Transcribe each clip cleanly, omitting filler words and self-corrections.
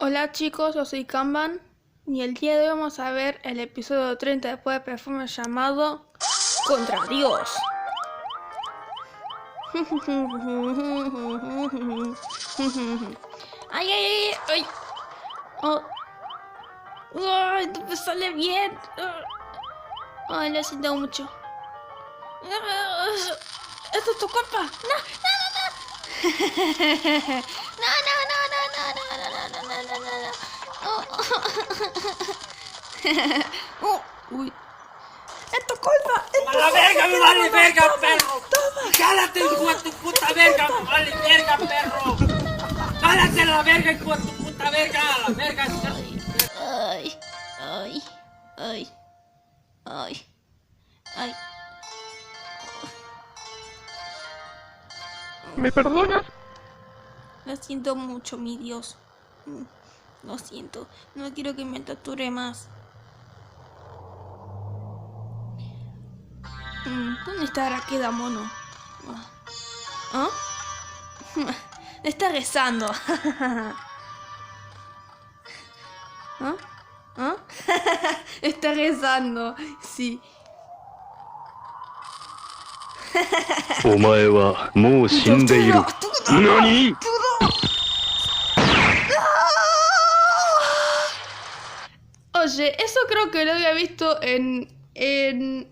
Hola chicos, yo soy Kanban y el día de hoy vamos a ver el episodio 30 después de Perfume llamado Contra Dios. ¡Ay, ay, ay! ¡Ay! Oh. ¡Ay, no me sale bien! ¡Ay, lo siento mucho! ¡Esto es tu culpa! ¡No, no, no, no! ¡No, no, no, no, no, no, no, no, no, no, no, no! Uy. ¡Es tu culpa! ¡A la verga, me vale verga, perro! ¡Jálate, hijo de tu puta verga, me vale verga, perro! ¡Jálate a la verga, hijo de tu puta verga! ¡A la verga! Ay, ay, ay, ay, ay. ¿Me perdonas? Lo siento mucho, mi Dios. Lo siento. No quiero que me torture más. ¿Dónde está Rakeda Mono? ¿Ah? Está rezando. ¿Ah? ¿Ah? Está rezando. Sí. お前はもう死んでいる。何？ Oye, eso creo que lo había visto en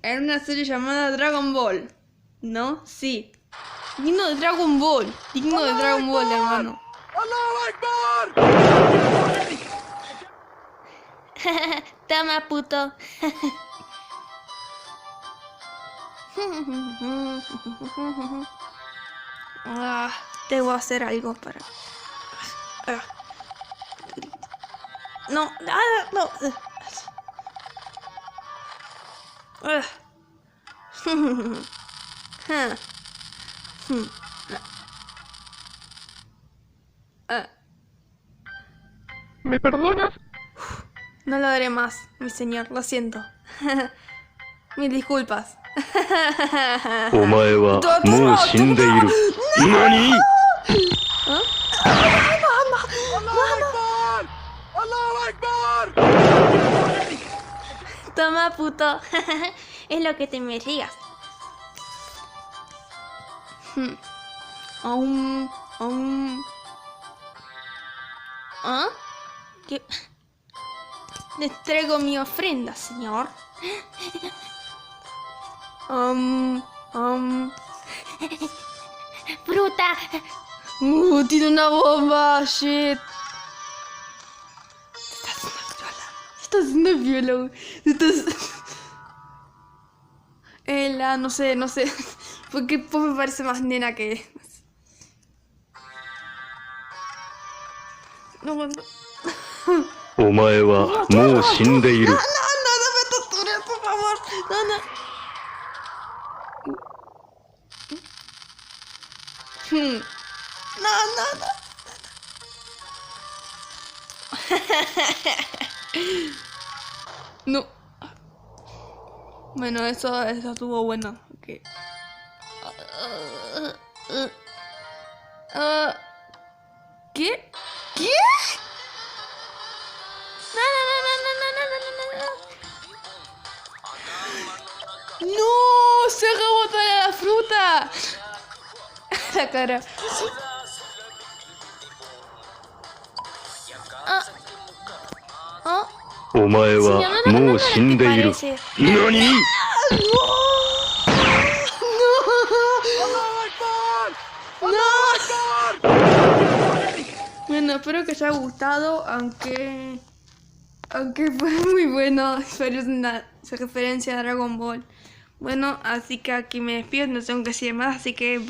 una serie llamada Dragon Ball. ¿No? Sí. Digno de Dragon Ball. Digno de Dragon Ball, hermano. Toma, puto. Debo hacer algo para... No, no. ¿Me perdonas? No lo haré más, mi señor, lo siento. Mis disculpas. お前はもう死んでいる。何？ Toma, puto. Es lo que te merecías. ¿Ah? ¿Qué? Les traigo mi ofrenda, señor. Fruta. Tiene una bomba, shit. Está haciendo viola. Ella, no sé. Porque pues me parece más nena que... No. お前はもう死んでいる。 No me tortures, por favor. No. Bueno, eso estuvo bueno. Okay. ¿Qué? ¿Qué? No, se acabó toda la fruta. La cara. お前はもう死んでいる。何？ Bueno, espero que os haya gustado, aunque fue muy bueno, pero es una referencia a Dragon Ball. Bueno, así que aquí me despido, no tengo que decir más, así que bye.